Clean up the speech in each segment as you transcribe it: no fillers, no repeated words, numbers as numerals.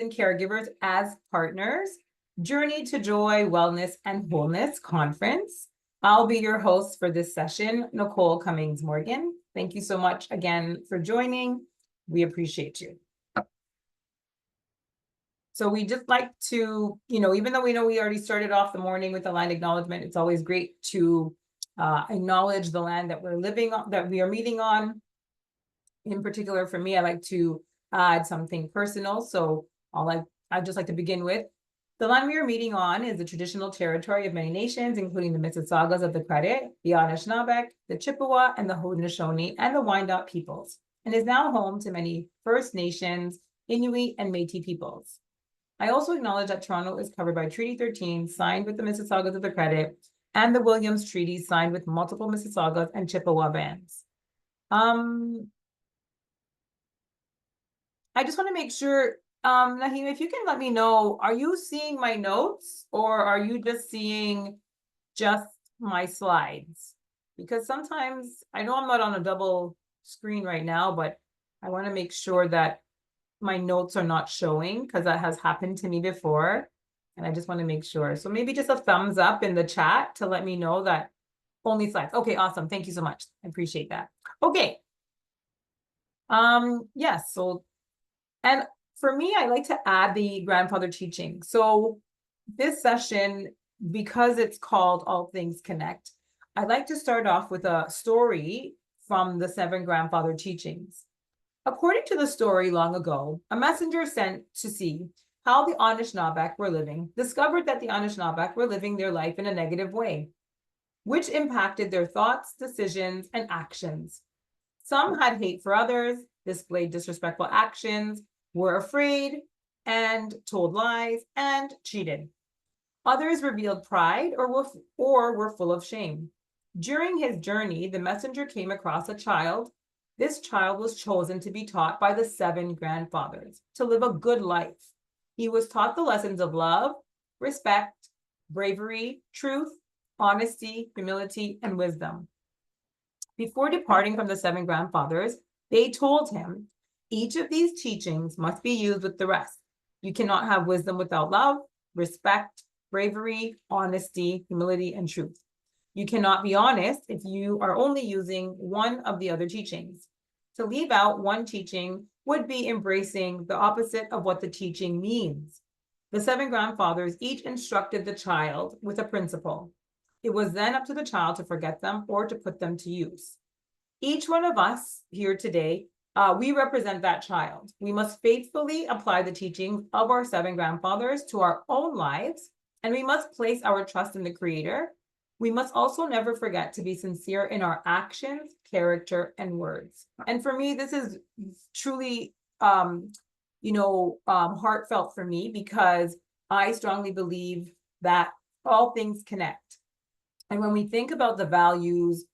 and Caregivers as Partners, Journey to Joy, Wellness, and Wholeness Conference. I'll be your host for this session, Nicole Cummings Morgan. Thank you so much again for joining. We appreciate you. So we just like to, even though we know we already started off the morning with the land acknowledgement, it's always great to acknowledge the land that we're living on, that we are meeting on. In particular, for me, I like to add something personal. So I'd just like to begin with, the land we are meeting on is the traditional territory of many nations, including the Mississaugas of the Credit, the Anishinaabe, the Chippewa, and the Haudenosaunee, and the Wyandot peoples, and is now home to many First Nations, Inuit, and Métis peoples. I also acknowledge that Toronto is covered by Treaty 13, signed with the Mississaugas of the Credit, and the Williams Treaty, signed with multiple Mississaugas and Chippewa bands. I just want to make sure, Naheem, if you can let me know, are you seeing my notes or are you just seeing just my slides? Because sometimes, I know I'm not on a double screen right now, but I want to make sure that my notes are not showing, because that has happened to me before. And I just want to make sure. So maybe just a thumbs up in the chat to let me know that only slides. Okay, awesome. Thank you so much. I appreciate that. Okay. Yes, so, and for me, I like to add the grandfather teaching. So this session, because it's called All Things Connect, I'd like to start off with a story from the 7 grandfather teachings. According to the story, long ago, a messenger sent to see how the Anishinaabe were living discovered that the Anishinaabe were living their life in a negative way, which impacted their thoughts, decisions, and actions. Some had hate for others, displayed disrespectful actions, were afraid, and told lies, and cheated. Others revealed pride or were full of shame. During his journey, the messenger came across a child. This child was chosen to be taught by the 7 grandfathers to live a good life. He was taught the lessons of love, respect, bravery, truth, honesty, humility, and wisdom. Before departing from the 7 grandfathers, they told him, each of these teachings must be used with the rest. You cannot have wisdom without love, respect, bravery, honesty, humility, and truth. You cannot be honest if you are only using one of the other teachings. To leave out one teaching would be embracing the opposite of what the teaching means. The 7 grandfathers each instructed the child with a principle. It was then up to the child to forget them or to put them to use. Each one of us here today, we represent that child. We must faithfully apply the teachings of our 7 grandfathers to our own lives, and we must place our trust in the Creator. We must also never forget to be sincere in our actions, character, and words. And for me, this is truly, heartfelt for me, because I strongly believe that all things connect. And when we think about the values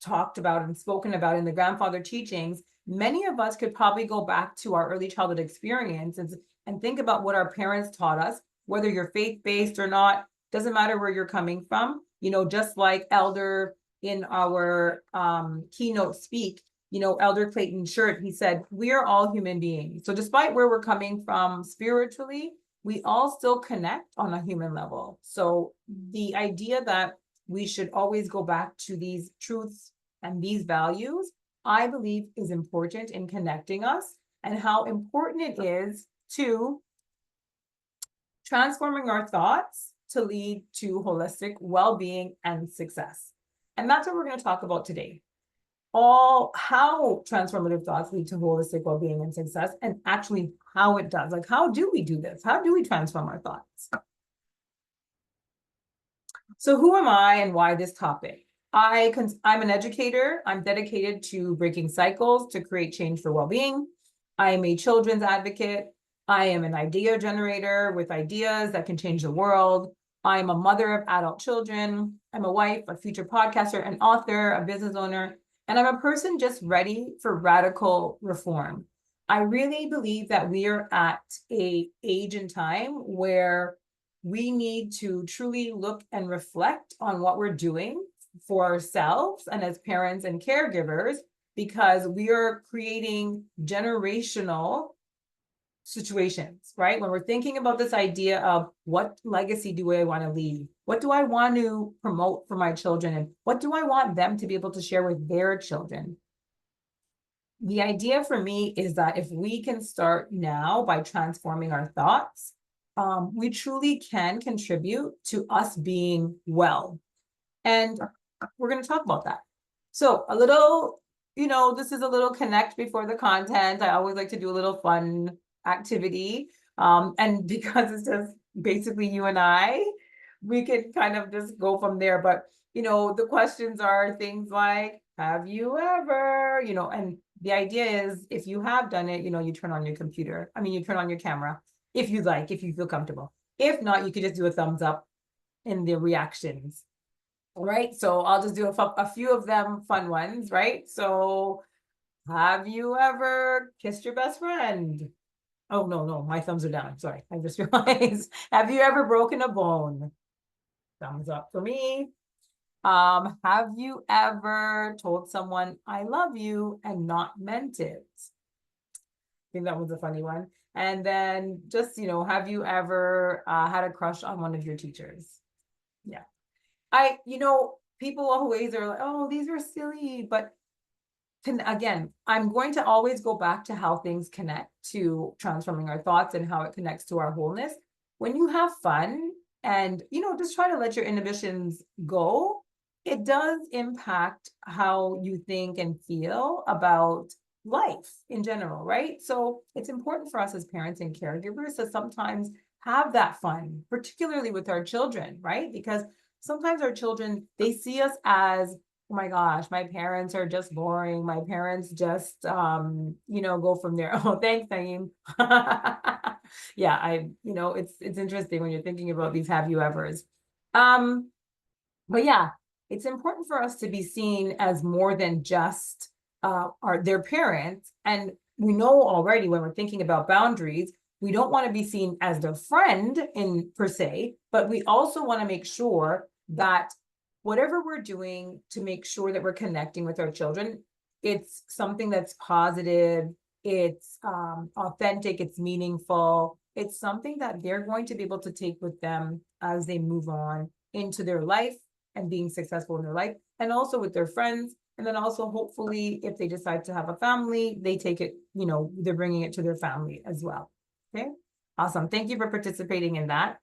talked about and spoken about in the grandfather teachings, many of us could probably go back to our early childhood experiences and think about what our parents taught us, whether you're faith-based or not, doesn't matter where you're coming from. Just like Elder in our keynote speak, Elder Clayton Shirt, he said, we are all human beings. So despite where we're coming from spiritually, we all still connect on a human level. So the idea that we should always go back to these truths and these values, I believe, is important in connecting us, and how important it is to transforming our thoughts to lead to holistic well-being and success. And that's what we're going to talk about today. How transformative thoughts lead to holistic well-being and success, and actually how it does. Like, how do we do this? How do we transform our thoughts? So who am I and why this topic? I'm an educator. I'm dedicated to breaking cycles to create change for well-being. I am a children's advocate. I am an idea generator with ideas that can change the world. I'm a mother of adult children. I'm a wife, a future podcaster, an author, a business owner, and I'm a person just ready for radical reform. I really believe that we are at an age and time where we need to truly look and reflect on what we're doing for ourselves and as parents and caregivers, because we are creating generational situations, right? When we're thinking about this idea of what legacy do I want to leave? What do I want to promote for my children? And what do I want them to be able to share with their children? The idea for me is that if we can start now by transforming our thoughts, we truly can contribute to us being well. And we're going to talk about that. So a little, this is a little connect before the content. I always like to do a little fun activity. And because it's just basically you and I, we can kind of just go from there. But, the questions are things like, have you ever, and the idea is if you have done it, you turn on your computer. I mean, you turn on your camera if you like, if you feel comfortable. If not, you could just do a thumbs up in the reactions. All right, so I'll just do a few of them fun ones, right? So have you ever kissed your best friend? Oh, no, my thumbs are down. Sorry, I just realized. Have you ever broken a bone? Thumbs up for me. Have you ever told someone I love you and not meant it? I think that was a funny one. And then just, have you ever had a crush on one of your teachers? Yeah. People always are like, oh, these are silly, but again, I'm going to always go back to how things connect to transforming our thoughts and how it connects to our wholeness. When you have fun and, just try to let your inhibitions go, it does impact how you think and feel about life in general, right? So it's important for us as parents and caregivers to sometimes have that fun, particularly with our children, right? Because sometimes our children, they see us as, oh my gosh, my parents are just boring. My parents just, go from there. Oh, thanks, Naeem. Yeah, it's interesting when you're thinking about these have you evers. But yeah, it's important for us to be seen as more than just their parents. And we know already when we're thinking about boundaries, we don't want to be seen as their friend in per se, but we also want to make sure that whatever we're doing to make sure that we're connecting with our children, it's something that's positive, it's authentic, it's meaningful, it's something that they're going to be able to take with them as they move on into their life and being successful in their life, and also with their friends. And then also, hopefully, if they decide to have a family, they take it, they're bringing it to their family as well. Okay, awesome. Thank you for participating in that.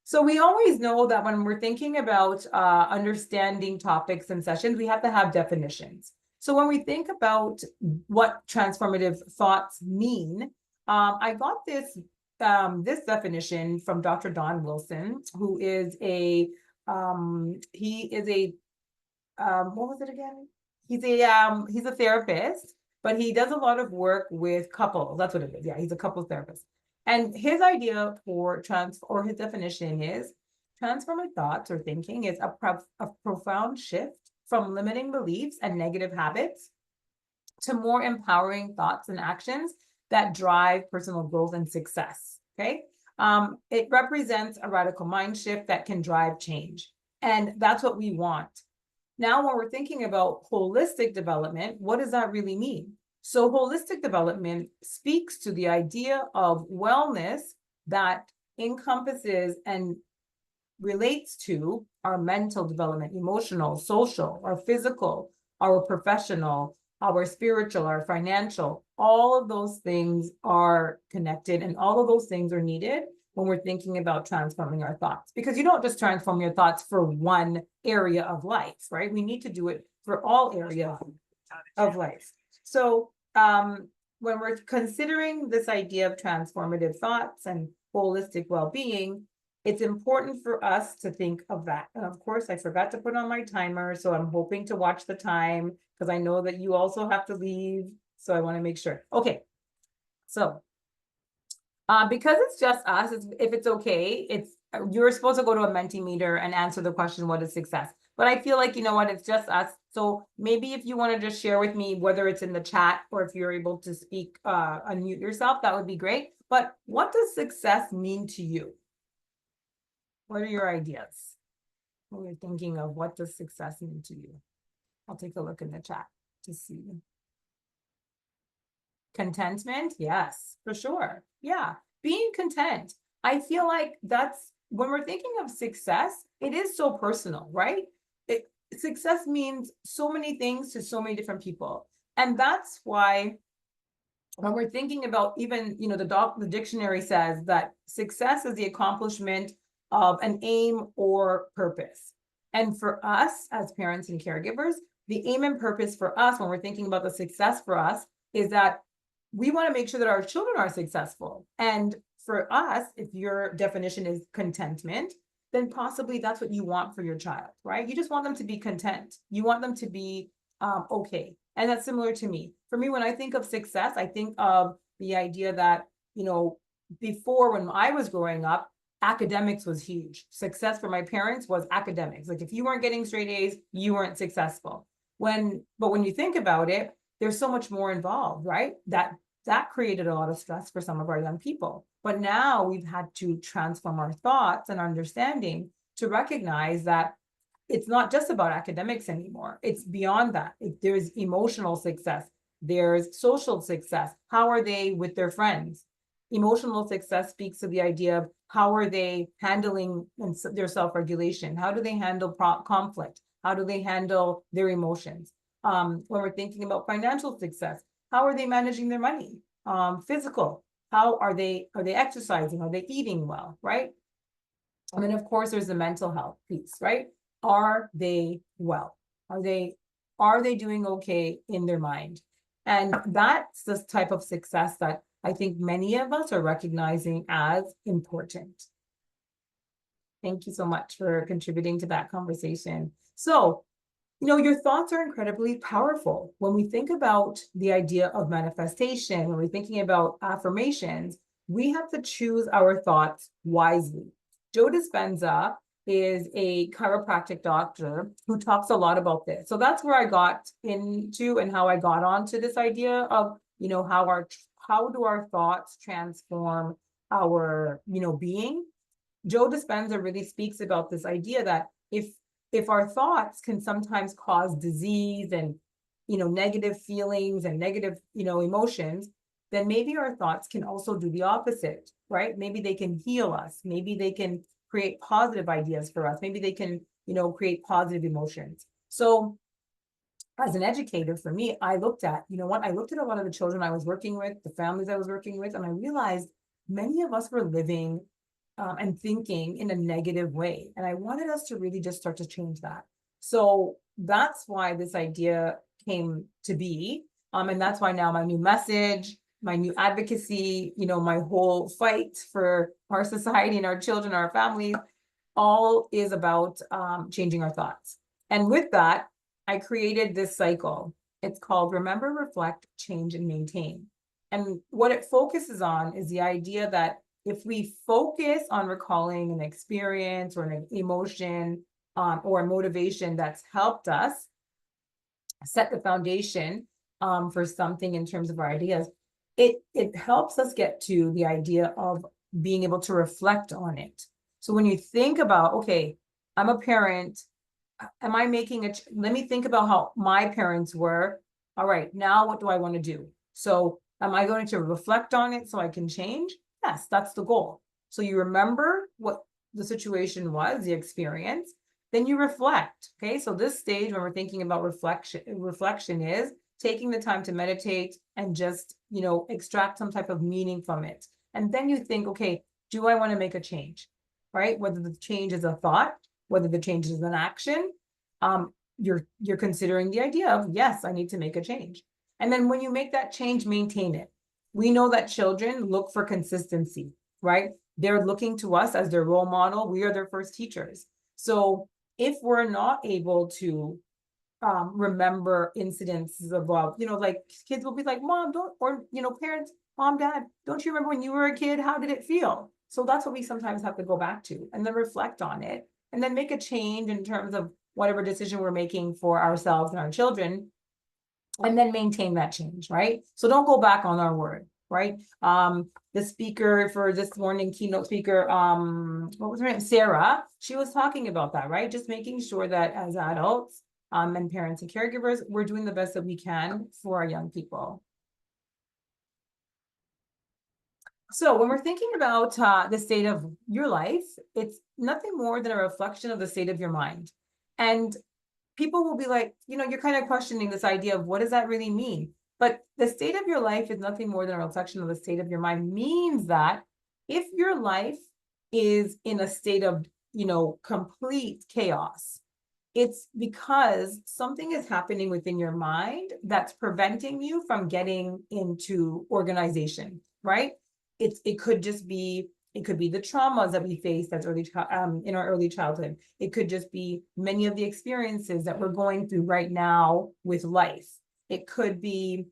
So we always know that when we're thinking about understanding topics and sessions, we have to have definitions. So when we think about what transformative thoughts mean, I got this definition from Dr. Don Wilson, who is what was it again? He's a therapist, but he does a lot of work with couples. That's what it is. Yeah, he's a couples therapist. And his idea for his definition is transformative thoughts or thinking is a profound shift from limiting beliefs and negative habits to more empowering thoughts and actions that drive personal growth and success. Okay. It represents a radical mind shift that can drive change. And that's what we want. Now, when we're thinking about holistic development, what does that really mean? So holistic development speaks to the idea of wellness that encompasses and relates to our mental development, emotional, social, our physical, our professional, our spiritual, our financial. All of those things are connected, and all of those things are needed when we're thinking about transforming our thoughts, because you don't just transform your thoughts for one area of life, right? We need to do it for all areas of life. So when we're considering this idea of transformative thoughts and holistic well-being, it's important for us to think of that. And of course, I forgot to put on my timer, so I'm hoping to watch the time because I know that you also have to leave. So I want to make sure. Okay, so because it's just us, if it's okay, you're supposed to go to a Mentimeter and answer the question, what is success? But I feel like, you know what, it's just us. So maybe if you want to just share with me, whether it's in the chat or if you're able to speak, unmute yourself, that would be great. But what does success mean to you? What are your ideas when you're thinking of what does success mean to you? I'll take a look in the chat to see. Contentment, yes, for sure. Yeah, being content. I feel like that's when we're thinking of success, it is so personal, right? Success means so many things to so many different people. And that's why when we're thinking about even, the dictionary says that success is the accomplishment of an aim or purpose. And for us as parents and caregivers, the aim and purpose for us when we're thinking about the success for us is that we want to make sure that our children are successful. And for us, if your definition is contentment, then possibly that's what you want for your child, right? You just want them to be content. You want them to be okay. And that's similar to me. For me, when I think of success, I think of the idea that, before when I was growing up, academics was huge. Success for my parents was academics. Like if you weren't getting straight A's, you weren't successful. But when you think about it, there's so much more involved, right? That created a lot of stress for some of our young people. But now we've had to transform our thoughts and understanding to recognize that it's not just about academics anymore. It's beyond that. There's emotional success. There's social success. How are they with their friends? Emotional success speaks to the idea of how are they handling their self-regulation? How do they handle conflict? How do they handle their emotions? When we're thinking about financial success, how are they managing their money? Physical, how are they exercising? Are they eating well, right? And then of course there's the mental health piece, right? Are they well? Are they doing okay in their mind? And that's the type of success that I think many of us are recognizing as important. Thank you so much for contributing to that conversation. So, your thoughts are incredibly powerful. When we think about the idea of manifestation, when we're thinking about affirmations, we have to choose our thoughts wisely. Joe Dispenza is a chiropractic doctor who talks a lot about this. So that's where I got into and how I got onto this idea of, how do our thoughts transform our, being. Joe Dispenza really speaks about this idea that if our thoughts can sometimes cause disease and negative feelings and negative emotions, then maybe our thoughts can also do the opposite, right? Maybe they can heal us. Maybe they can create positive ideas for us. Maybe they can create positive emotions. So as an educator, for me, I looked at a lot of the children I was working with, the families I was working with, and I realized many of us were living and thinking in a negative way. And I wanted us to really just start to change that. So that's why this idea came to be. And that's why now my new message, my new advocacy, my whole fight for our society and our children, our families, all is about changing our thoughts. And with that, I created this cycle. It's called Remember, Reflect, Change, and Maintain. And what it focuses on is the idea that if we focus on recalling an experience or an emotion or a motivation that's helped us set the foundation for something in terms of our ideas, it helps us get to the idea of being able to reflect on it. So when you think about, okay, I'm a parent, am I making let me think about how my parents were. All right, now what do I want to do? So am I going to reflect on it so I can change? Yes, that's the goal. So you remember what the situation was, the experience, then you reflect. Okay, so this stage when we're thinking about reflection is taking the time to meditate and just, extract some type of meaning from it. And then you think, okay, do I want to make a change? Right? Whether the change is a thought, whether the change is an action, you're considering the idea of, yes, I need to make a change. And then when you make that change, maintain it. We know that children look for consistency, right? They're looking to us as their role model. We are their first teachers. So if we're not able to remember incidents about, like kids will be like, mom, don't, or, parents, mom, dad, don't you remember when you were a kid? How did it feel? So that's what we sometimes have to go back to and then reflect on it and then make a change in terms of whatever decision we're making for ourselves and our children, and then maintain that change, right? So don't go back on our word, right? The speaker for this morning, keynote speaker, what was her name? Sarah, she was talking about that, right? Just making sure that as adults and parents and caregivers, we're doing the best that we can for our young people. So when we're thinking about the state of your life, it's nothing more than a reflection of the state of your mind. And people will be like, you're kind of questioning this idea of what does that really mean? But the state of your life is nothing more than a reflection of the state of your mind, means that if your life is in a state of, complete chaos, it's because something is happening within your mind that's preventing you from getting into organization, right? It could just be, it could be the traumas that we face as in our early childhood. It could just be many of the experiences that we're going through right now with life. It could be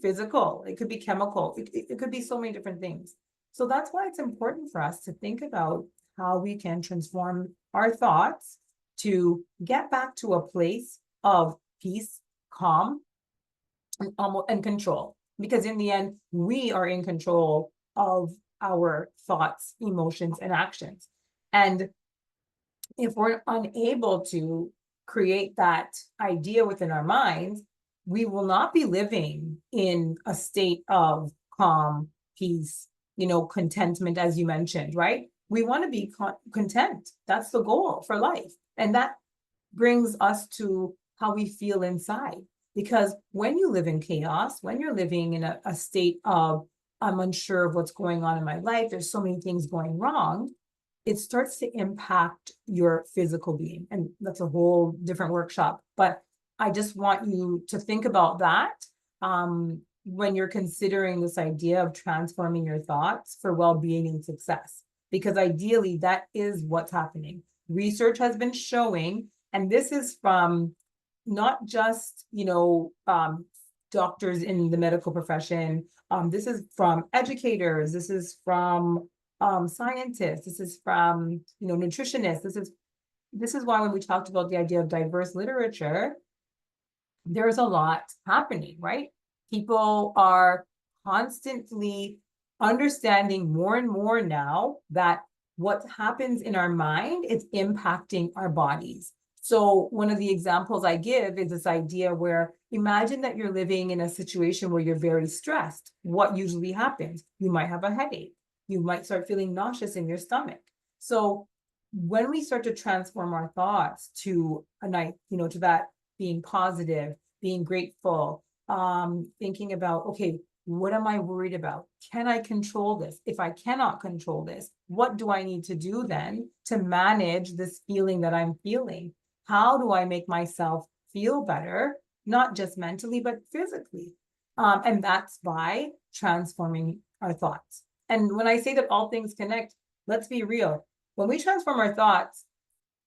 physical, it could be chemical, it could be so many different things. So that's why it's important for us to think about how we can transform our thoughts to get back to a place of peace, calm, and control. Because in the end, we are in control of our thoughts, emotions, and actions. And if we're unable to create that idea within our minds, we will not be living in a state of calm, peace, contentment, as you mentioned, right? We want to be content. That's the goal for life. And that brings us to how we feel inside. Because when you live in chaos, when you're living in a state of, I'm unsure of what's going on in my life, there's so many things going wrong, it starts to impact your physical being. And that's a whole different workshop. But I just want you to think about that when you're considering this idea of transforming your thoughts for well-being and success. Because ideally, that is what's happening. Research has been showing, and this is from not just, doctors in the medical profession. This is from educators. This is from scientists. This is from, nutritionists. This is why when we talked about the idea of diverse literature, there's a lot happening, right? People are constantly understanding more and more now that what happens in our mind is impacting our bodies. So one of the examples I give is this idea where imagine that you're living in a situation where you're very stressed. What usually happens? You might have a headache. You might start feeling nauseous in your stomach. So when we start to transform our thoughts to a night, to that being positive, being grateful, thinking about, okay, what am I worried about? Can I control this? If I cannot control this, what do I need to do then to manage this feeling that I'm feeling? How do I make myself feel better, not just mentally, but physically? And that's by transforming our thoughts. And when I say that all things connect, let's be real. When we transform our thoughts,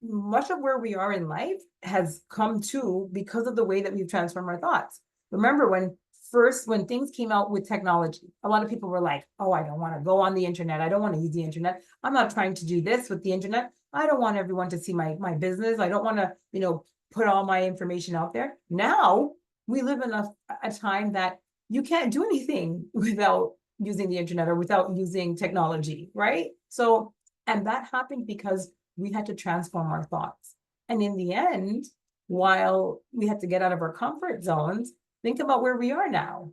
much of where we are in life has come to because of the way that we've transformed our thoughts. Remember when things came out with technology, a lot of people were like, oh, I don't want to go on the internet. I don't want to use the internet. I'm not trying to do this with the internet. I don't want everyone to see my business. I don't want to, put all my information out there. Now we live in a time that you can't do anything without using the internet or without using technology, right? So, and that happened because we had to transform our thoughts. And in the end, while we had to get out of our comfort zones, think about where we are now.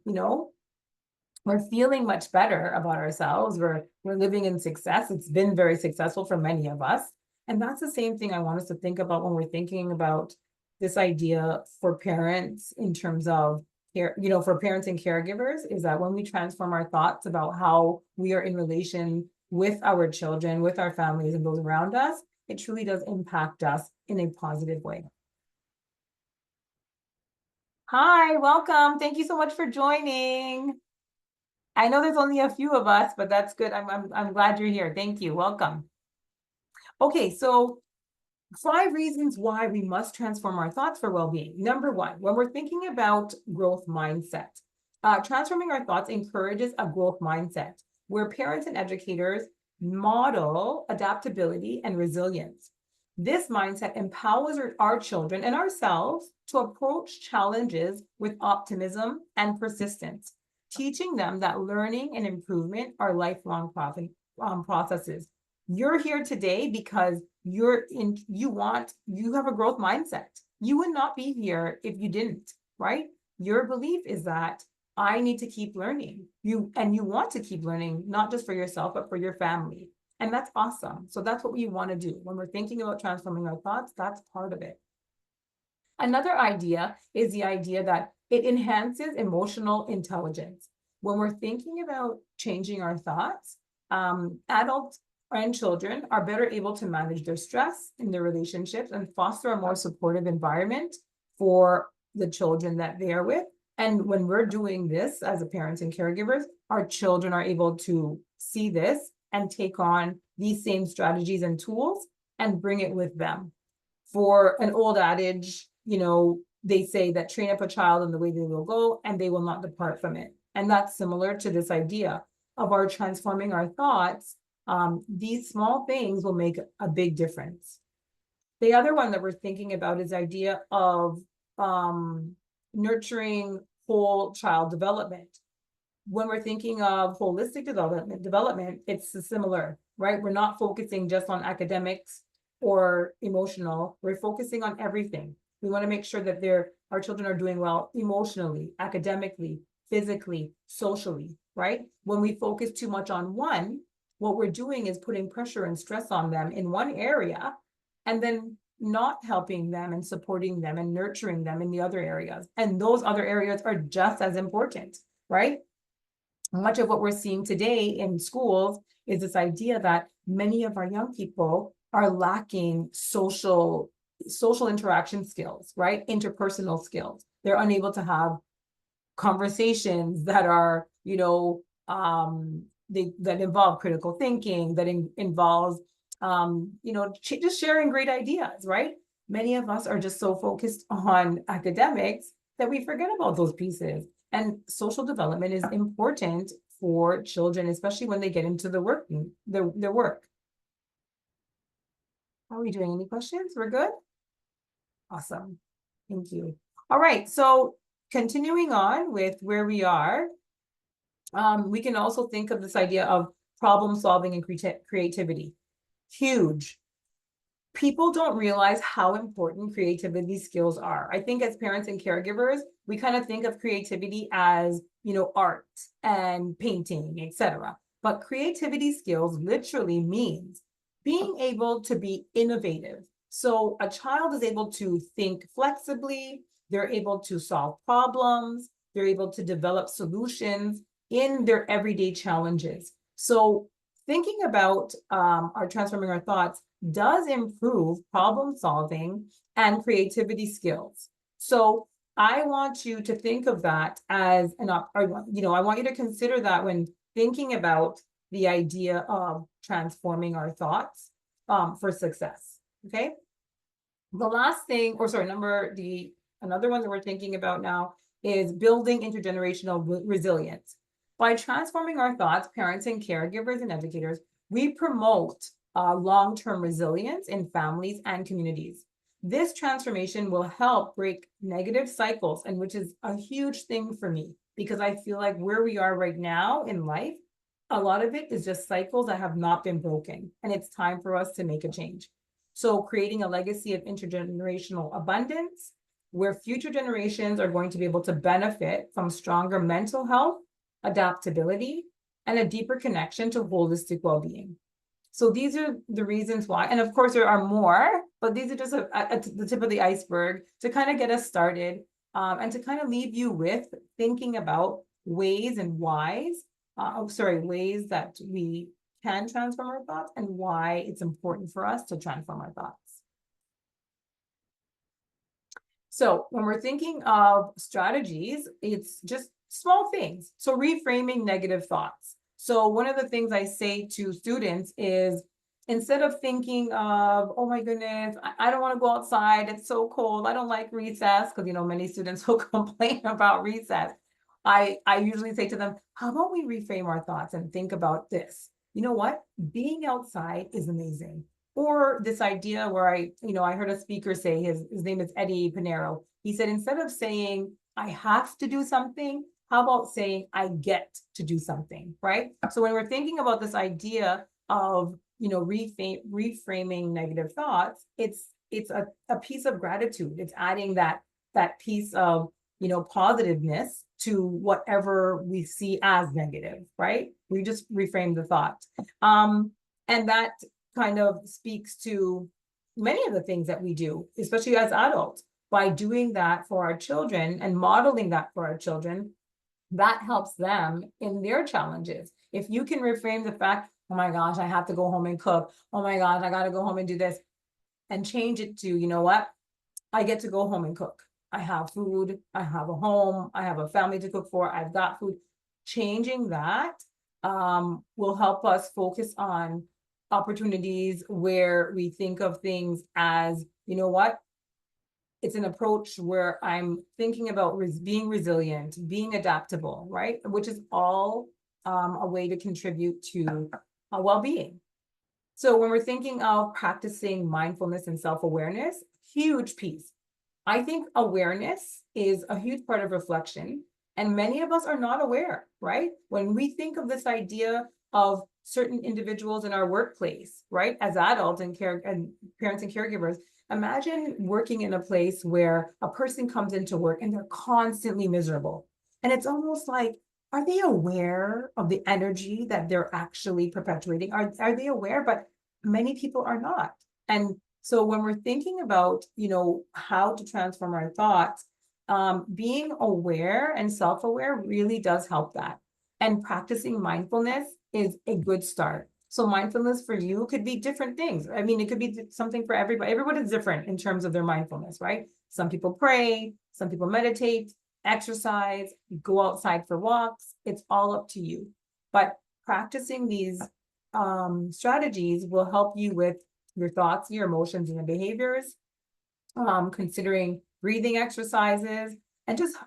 We're feeling much better about ourselves. We're living in success. It's been very successful for many of us. And that's the same thing I want us to think about when we're thinking about this idea for parents in terms of care, for parents and caregivers, is that when we transform our thoughts about how we are in relation with our children, with our families and those around us, it truly does impact us in a positive way. Hi, welcome. Thank you so much for joining. I know there's only a few of us, but that's good. I'm glad you're here. Thank you. Welcome. Okay, so 5 reasons why we must transform our thoughts for well-being. Number 1, when we're thinking about growth mindset, transforming our thoughts encourages a growth mindset where parents and educators model adaptability and resilience. This mindset empowers our children and ourselves to approach challenges with optimism and persistence, teaching them that learning and improvement are lifelong processes. You're here today because you have a growth mindset. You would not be here if you didn't, right? Your belief is that I need to keep learning. You want to keep learning, not just for yourself, but for your family. And that's awesome. So that's what we want to do. When we're thinking about transforming our thoughts, that's part of it. Another idea is the idea that it enhances emotional intelligence. When we're thinking about changing our thoughts, adults and children are better able to manage their stress in their relationships and foster a more supportive environment for the children that they are with. And when we're doing this as a parents and caregivers, our children are able to see this and take on these same strategies and tools and bring it with them. For an old adage, they say that train up a child in the way they will go and they will not depart from it. And that's similar to this idea of our transforming our thoughts. These small things will make a big difference. The other one that we're thinking about is the idea of nurturing whole child development. When we're thinking of holistic development, it's similar, right? We're not focusing just on academics or emotional. We're focusing on everything. We want to make sure that our children are doing well emotionally, academically, physically, socially, right? When we focus too much on one, what we're doing is putting pressure and stress on them in one area and then not helping them and supporting them and nurturing them in the other areas. And those other areas are just as important, right? Much of what we're seeing today in schools is this idea that many of our young people are lacking social interaction skills, right? Interpersonal skills. They're unable to have conversations that are, that involve critical thinking, that involves, just sharing great ideas, right? Many of us are just so focused on academics that we forget about those pieces. And social development is important for children, especially when they get into their work. How are we doing? Any questions? We're good? Awesome. Thank you. All right. So continuing on with where we are, we can also think of this idea of problem solving and creativity. Huge. People don't realize how important creativity skills are. I think as parents and caregivers, we kind of think of creativity as, art and painting, etc. But creativity skills literally means being able to be innovative. So a child is able to think flexibly, they're able to solve problems, they're able to develop solutions in their everyday challenges. So thinking about our transforming our thoughts does improve problem solving and creativity skills. So I want you to think of that as I want you to consider that when thinking about the idea of transforming our thoughts for success. Okay. The last thing, another one that we're thinking about now is building intergenerational resilience. By transforming our thoughts, parents and caregivers and educators, we promote long-term resilience in families and communities. This transformation will help break negative cycles, and which is a huge thing for me, because I feel like where we are right now in life, a lot of it is just cycles that have not been broken, and it's time for us to make a change. So creating a legacy of intergenerational abundance, where future generations are going to be able to benefit from stronger mental health, adaptability, and a deeper connection to holistic well-being. So these are the reasons why, and of course there are more, but these are just the tip of the iceberg to kind of get us started and to kind of leave you with thinking about ways that we can transform our thoughts and why it's important for us to transform our thoughts. So when we're thinking of strategies, it's just small things. So reframing negative thoughts. So one of the things I say to students is, instead of thinking of, oh my goodness, I don't want to go outside, it's so cold, I don't like recess, because many students will complain about recess. I usually say to them, how about we reframe our thoughts and think about this? You know what? Being outside is amazing. Or this idea where I heard a speaker say, his name is Eddie Pinero. He said, instead of saying, I have to do something, how about saying, I get to do something, right? So when we're thinking about this idea of, reframing negative thoughts, it's a piece of gratitude. It's adding that piece of, positiveness to whatever we see as negative, right? We just reframe the thought. And that kind of speaks to many of the things that we do, especially as adults. By doing that for our children and modeling that for our children, that helps them in their challenges. If you can reframe the fact, oh my gosh, I have to go home and cook. Oh my gosh, I got to go home and do this, and change it to, you know what? I get to go home and cook. I have food. I have a home. I have a family to cook for. I've got food. Changing that will help us focus on opportunities where we think of things as, you know what? It's an approach where I'm thinking about being resilient, being adaptable, right? Which is all a way to contribute to well-being. So when we're thinking of practicing mindfulness and self-awareness, huge piece. I think awareness is a huge part of reflection, and many of us are not aware, right? When we think of this idea of certain individuals in our workplace, right? As adults and parents and caregivers, imagine working in a place where a person comes into work and they're constantly miserable. And it's almost like, are they aware of the energy that they're actually perpetuating? Are they aware? But many people are not. And so when we're thinking about, how to transform our thoughts, being aware and self-aware really does help that. And practicing mindfulness is a good start. So mindfulness for you could be different things. I mean, it could be something for everybody. Everyone is different in terms of their mindfulness, right? Some people pray, some people meditate, exercise, go outside for walks. It's all up to you. But practicing these strategies will help you with your thoughts, your emotions, and your behaviors, considering breathing exercises, and just,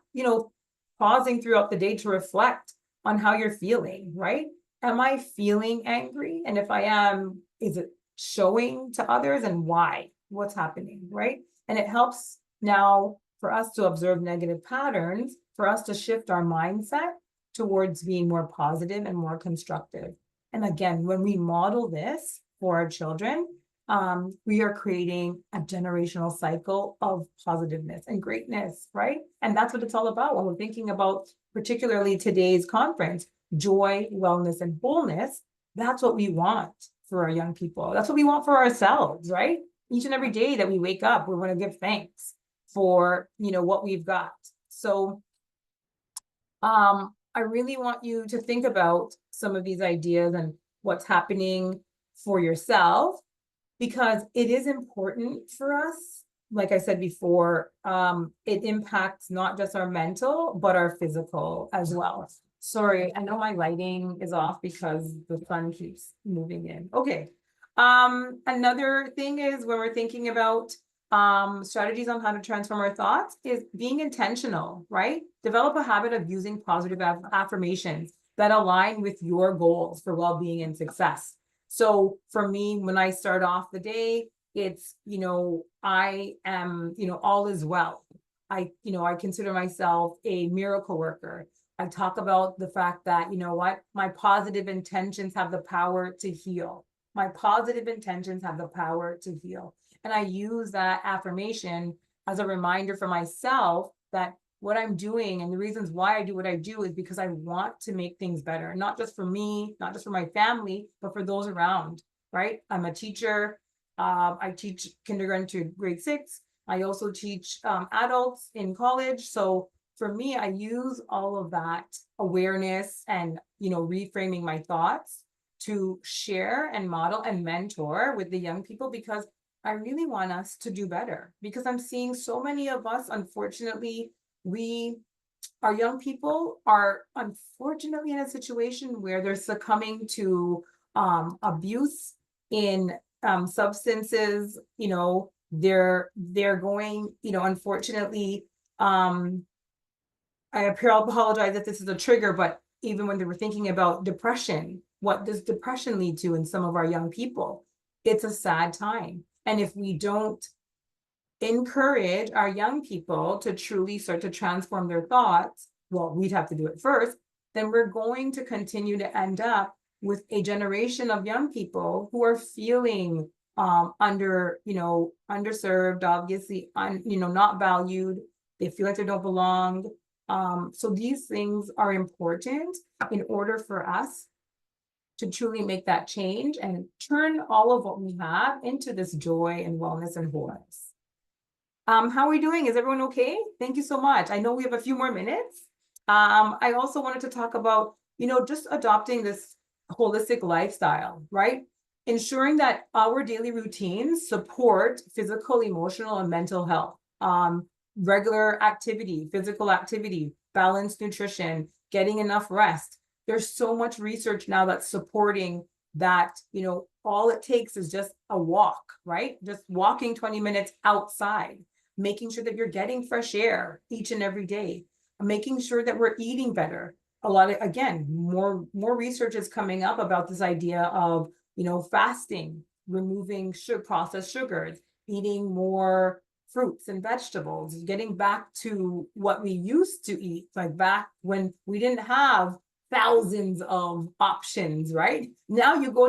pausing throughout the day to reflect on how you're feeling, right? Am I feeling angry? And if I am, is it showing to others, and why? What's happening, right? And it helps now for us to observe negative patterns, for us to shift our mindset towards being more positive and more constructive. And again, when we model this for our children, we are creating a generational cycle of positiveness and greatness, right? And that's what it's all about when we're thinking about particularly today's conference, joy, wellness, and wholeness. That's what we want for our young people. That's what we want for ourselves, right? Each and every day that we wake up, we want to give thanks for, what we've got. So I really want you to think about some of these ideas and what's happening for yourself, because it is important for us. Like I said before, it impacts not just our mental, but our physical as well. Sorry, I know my lighting is off because the sun keeps moving in. Okay. Another thing is when we're thinking about strategies on how to transform our thoughts is being intentional, right? Develop a habit of using positive affirmations that align with your goals for well-being and success. So for me, when I start off the day, it's, I am, all is well. I consider myself a miracle worker. I talk about the fact that, my positive intentions have the power to heal. My positive intentions have the power to heal. And I use that affirmation as a reminder for myself that what I'm doing and the reasons why I do what I do is because I want to make things better, not just for me, not just for my family, but for those around, right? I'm a teacher. I teach kindergarten to grade 6. I also teach adults in college. So for me, I use all of that awareness and, reframing my thoughts to share and model and mentor with the young people, because I really want us to do better, because I'm seeing so many of us, unfortunately, our young people are unfortunately in a situation where they're succumbing to abuse in substances. They're going, unfortunately, I apologize if this is a trigger, but even when they were thinking about depression, what does depression lead to in some of our young people? It's a sad time. And if we don't encourage our young people to truly start to transform their thoughts, well, we'd have to do it first, then we're going to continue to end up with a generation of young people who are feeling underserved, obviously, not valued. they feel like they don't belong. So these things are important in order for us to truly make that change and turn all of what we have into this joy and wellness and wholeness. How are we doing? Is everyone okay? Thank you so much. I know we have a few more minutes. I also wanted to talk about, just adopting this holistic lifestyle, right? Ensuring that our daily routines support physical, emotional, and mental health. Regular activity, physical activity, balanced nutrition, getting enough rest. There's so much research now that's supporting that, all it takes is just a walk, right? Just walking 20 minutes outside, making sure that you're getting fresh air each and every day, making sure that we're eating better. A lot of, again, more research is coming up about this idea of, fasting, removing processed sugars, eating more fruits and vegetables, getting back to what we used to eat, like back when we didn't have thousands of options, right? Now you go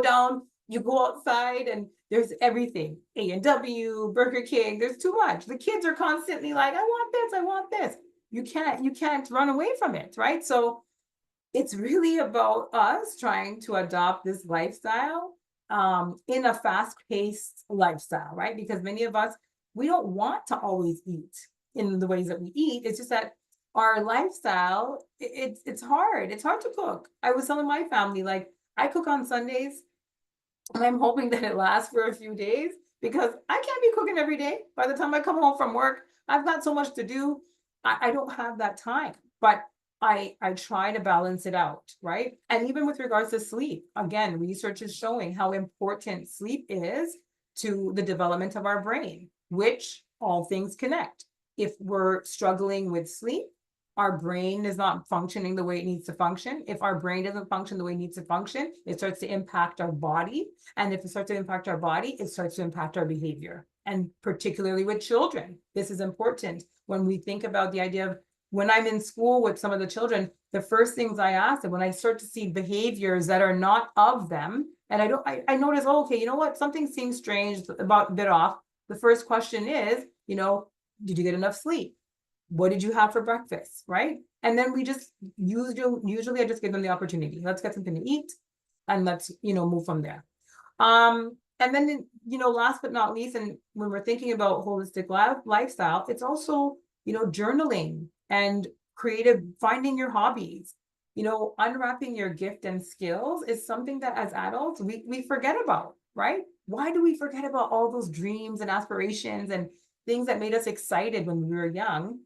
outside and there's everything, A&W, Burger King, there's too much. The kids are constantly like, I want this. You can't run away from it, right? So it's really about us trying to adopt this lifestyle in a fast-paced lifestyle, right? Because many of us, we don't want to always eat in the ways that we eat. It's just that our lifestyle, it's hard. It's hard to cook. I was telling my family, like, I cook on Sundays, and I'm hoping that it lasts for a few days because I can't be cooking every day. By the time I come home from work, I've got so much to do. I don't have that time, but I try to balance it out, right? And even with regards to sleep, again, research is showing how important sleep is to the development of our brain, which all things connect. If we're struggling with sleep, our brain is not functioning the way it needs to function. If our brain doesn't function the way it needs to function, it starts to impact our body. And if it starts to impact our body, it starts to impact our behavior. And particularly with children, this is important. When we think about the idea of when I'm in school with some of the children, the first things I ask them when I start to see behaviors that are not of them, and I notice, oh, okay, you know what, something seems strange, about a bit off. The first question is, did you get enough sleep? What did you have for breakfast, right? And then we just usually I just give them the opportunity. Let's get something to eat and let's, move from there. And then, last but not least, and when we're thinking about holistic lifestyle, it's also, journaling and finding your hobbies, unwrapping your gift and skills is something that as adults, we forget about, right? Why do we forget about all those dreams and aspirations and things that made us excited when we were young?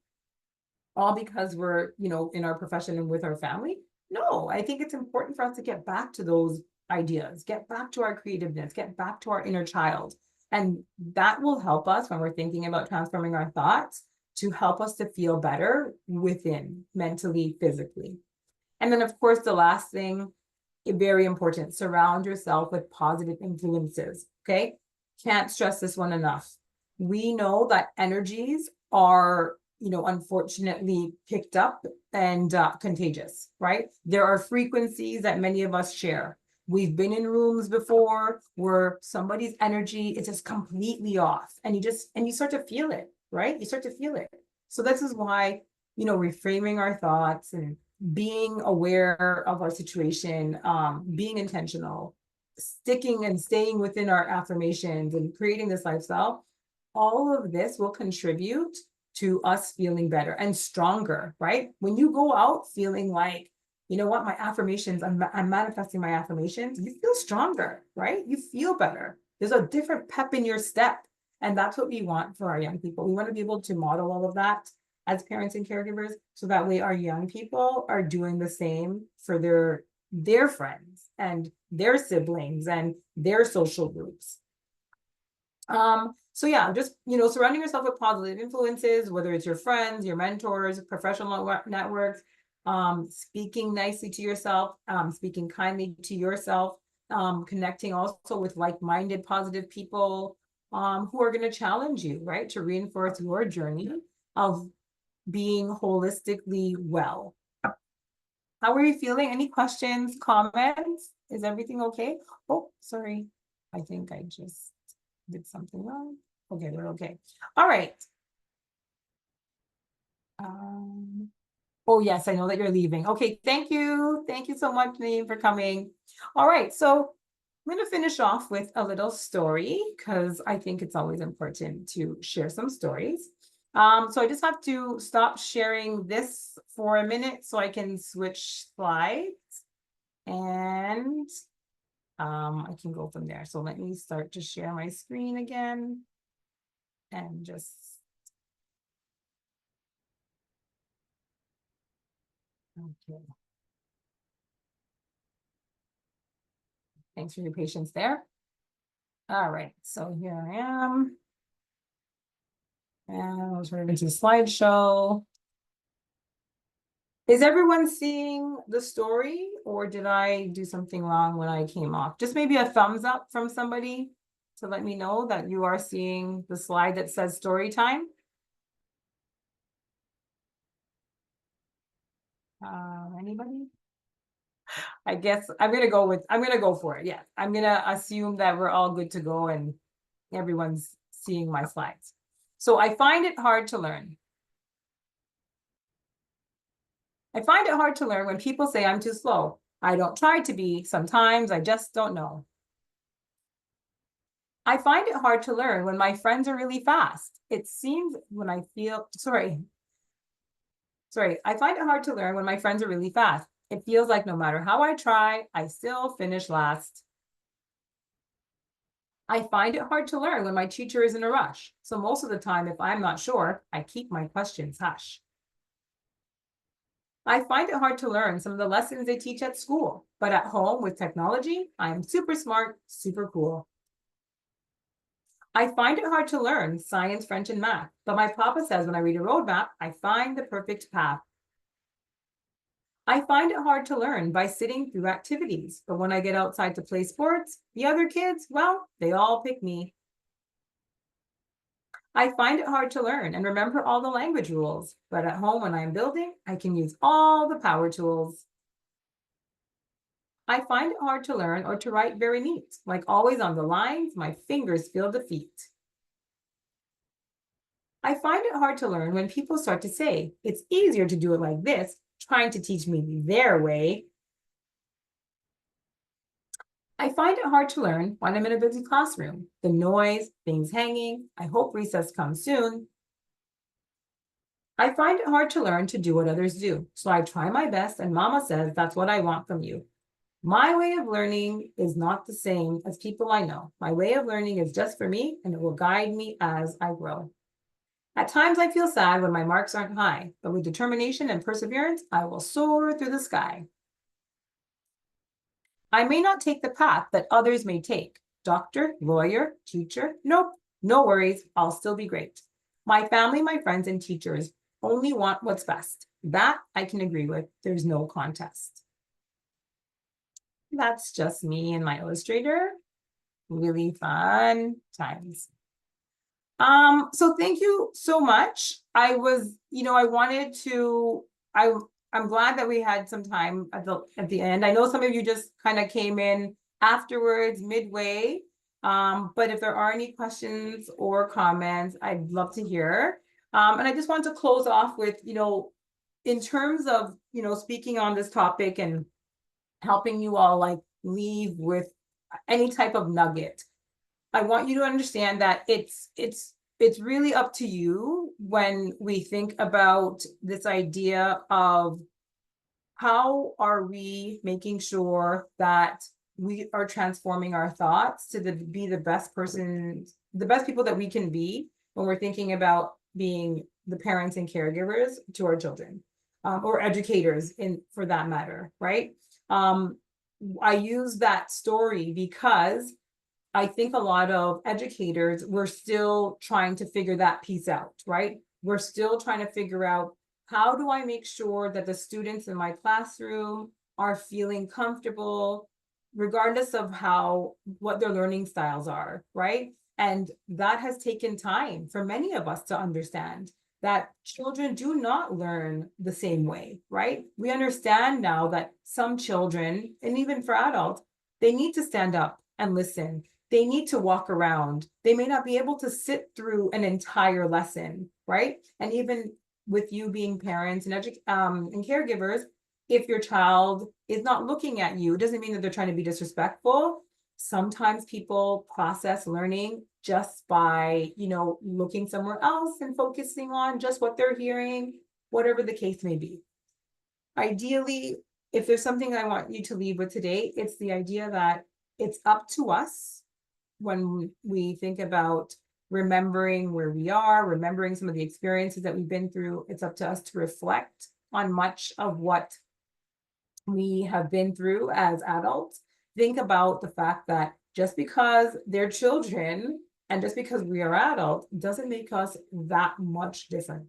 All because we're, in our profession and with our family? No, I think it's important for us to get back to those ideas, get back to our creativeness, get back to our inner child. And that will help us when we're thinking about transforming our thoughts to help us to feel better within, mentally, physically. And then, of course, the last thing, very important, surround yourself with positive influences, okay? Can't stress this one enough. We know that energies are, unfortunately picked up and contagious, right? There are frequencies that many of us share. We've been in rooms before where somebody's energy is just completely off and you start to feel it, right? You start to feel it. So this is why, reframing our thoughts and being aware of our situation, being intentional, sticking and staying within our affirmations and creating this lifestyle, all of this will contribute to us feeling better and stronger, right? When you go out feeling like, you know what, my affirmations, I'm manifesting my affirmations, you feel stronger, right? You feel better. There's a different pep in your step. And that's what we want for our young people. We want to be able to model all of that as parents and caregivers, so that way our young people are doing the same for their friends and their siblings and their social groups. So yeah, just, surrounding yourself with positive influences, whether it's your friends, your mentors, professional networks, speaking nicely to yourself, speaking kindly to yourself, connecting also with like-minded positive people, who are going to challenge you, right? To reinforce your journey of being holistically well. How are you feeling? Any questions, comments? Is everything okay? Oh, sorry. I think I just did something wrong. Okay, we're okay. All right. Oh, yes, I know that you're leaving. Okay, thank you. Thank you so much, Name, for coming. All right, so I'm going to finish off with a little story because I think it's always important to share some stories. So I just have to stop sharing this for a minute so I can switch slides and I can go from there. So let me start to share my screen again and just, okay. Thanks for your patience there. All right, so here I am. And I'll turn it into a slideshow. Is everyone seeing the story or did I do something wrong when I came off? Just maybe a thumbs up from somebody to let me know that you are seeing the slide that says story time. Anybody? I guess I'm gonna go for it. Yeah, I'm gonna assume that we're all good to go and everyone's seeing my slides. So I find it hard to learn. I find it hard to learn when people say I'm too slow. I don't try to be, sometimes I just don't know. I find it hard to learn when my friends are really fast. It seems when I feel, sorry, I find it hard to learn when my friends are really fast. It feels like no matter how I try, I still finish last. I find it hard to learn when my teacher is in a rush. So most of the time, if I'm not sure, I keep my questions hush. I find it hard to learn some of the lessons they teach at school, but at home with technology, I'm super smart, super cool. I find it hard to learn science, French, and math, but my papa says when I read a roadmap, I find the perfect path. I find it hard to learn by sitting through activities, but when I get outside to play sports, the other kids, well, they all pick me. I find it hard to learn and remember all the language rules, but at home when I'm building, I can use all the power tools. I find it hard to learn or to write very neat. Like always on the lines, my fingers feel defeat. I find it hard to learn when people start to say, it's easier to do it like this, trying to teach me their way. I find it hard to learn when I'm in a busy classroom. The noise, things hanging, I hope recess comes soon. I find it hard to learn to do what others do. So I try my best and mama says that's what I want from you. My way of learning is not the same as people I know. My way of learning is just for me and it will guide me as I grow. At times I feel sad when my marks aren't high, but with determination and perseverance, I will soar through the sky. I may not take the path that others may take. Doctor, lawyer, teacher, nope, no worries, I'll still be great. My family, my friends, and teachers only want what's best. That I can agree with, there's no contest. That's just me and my illustrator. Really fun times. So thank you so much. I was, I wanted to, I'm glad that we had some time at the end. I know some of you just kind of came in afterwards, midway. But if there are any questions or comments, I'd love to hear. And I just want to close off with, in terms of, speaking on this topic and helping you all like leave with any type of nugget. I want you to understand that it's really up to you when we think about this idea of how are we making sure that we are transforming our thoughts to be the best person, the best people that we can be when we're thinking about being the parents and caregivers to our children, or educators for that matter, right? I use that story because I think a lot of educators, we're still trying to figure that piece out, right? We're still trying to figure out, how do I make sure that the students in my classroom are feeling comfortable, regardless of what their learning styles are, right? And that has taken time for many of us to understand that children do not learn the same way, right? We understand now that some children, and even for adults, they need to stand up and listen. They need to walk around. They may not be able to sit through an entire lesson, right? And even with you being parents and caregivers, if your child is not looking at you, it doesn't mean that they're trying to be disrespectful. Sometimes people process learning just by, looking somewhere else and focusing on just what they're hearing, whatever the case may be. Ideally, if there's something I want you to leave with today, it's the idea that it's up to us when we think about remembering where we are, remembering some of the experiences that we've been through. It's up to us to reflect on much of what we have been through as adults. Think about the fact that just because they're children and just because we are adults doesn't make us that much different,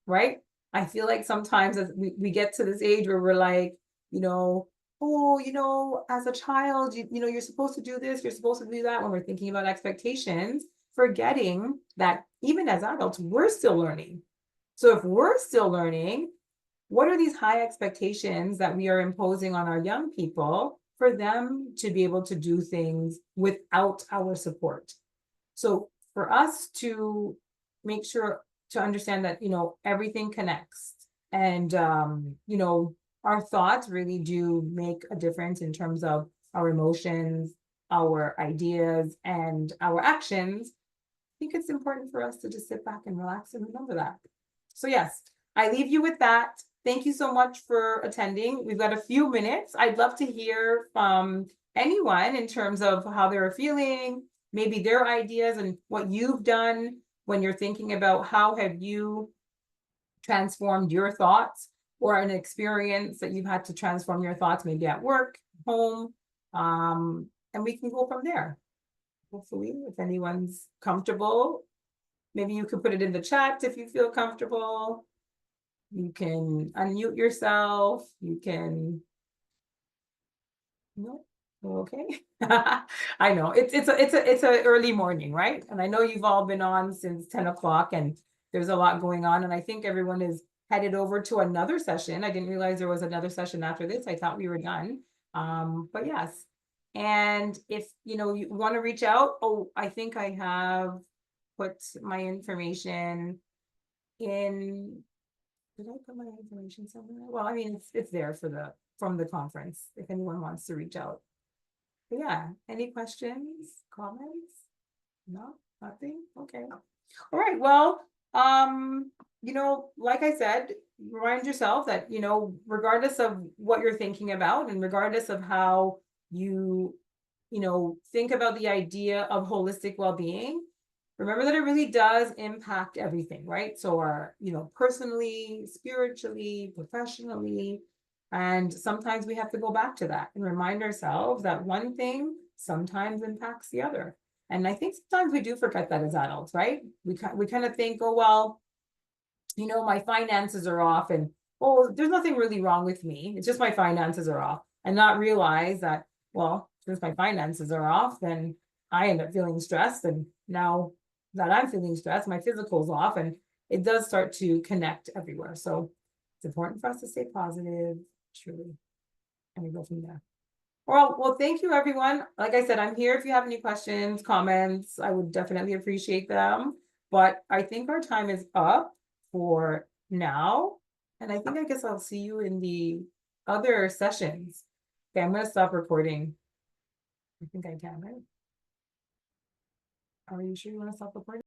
right? I feel like sometimes as we get to this age where we're like, oh, as a child, you're supposed to do this, you're supposed to do that, when we're thinking about expectations, forgetting that even as adults, we're still learning. So if we're still learning, what are these high expectations that we are imposing on our young people for them to be able to do things without our support? So for us to make sure to understand that, everything connects, and, our thoughts really do make a difference in terms of our emotions, our ideas, and our actions. I think it's important for us to just sit back and relax and remember that. So yes, I leave you with that. Thank you so much for attending. We've got a few minutes. I'd love to hear from anyone in terms of how they're feeling, maybe their ideas and what you've done when you're thinking about how have you transformed your thoughts, or an experience that you've had to transform your thoughts, maybe at work, home, and we can go from there. Hopefully, if anyone's comfortable, maybe you could put it in the chat if you feel comfortable. You can unmute yourself. You can. No, okay. I know it's a early morning, right? And I know you've all been on since 10 o'clock, and there's a lot going on. And I think everyone is headed over to another session. I didn't realize there was another session after this. I thought we were done. But yes. And if you want to reach out, I think I have put my information in. Did I put my information somewhere? Well, I mean, it's there from the conference if anyone wants to reach out. But yeah, any questions, comments? No, nothing? Okay. All right, well, like I said, remind yourself that, regardless of what you're thinking about and regardless of how you, think about the idea of holistic well-being, remember that it really does impact everything, right? So our, personally, spiritually, professionally, and sometimes we have to go back to that and remind ourselves that one thing sometimes impacts the other. And I think sometimes we do forget that as adults, right? We kind of think, oh, well, my finances are off, and oh, there's nothing really wrong with me. It's just my finances are off, and not realize that, well, since my finances are off, then I end up feeling stressed. And now that I'm feeling stressed, my physical's off, and it does start to connect everywhere. So it's important for us to stay positive, truly, and we go from there. Well, thank you, everyone. Like I said, I'm here if you have any questions, comments. I would definitely appreciate them. But I think our time is up for now. And I guess I'll see you in the other sessions. Okay, I'm going to stop recording. I think I can, right? Are you sure you want to stop recording?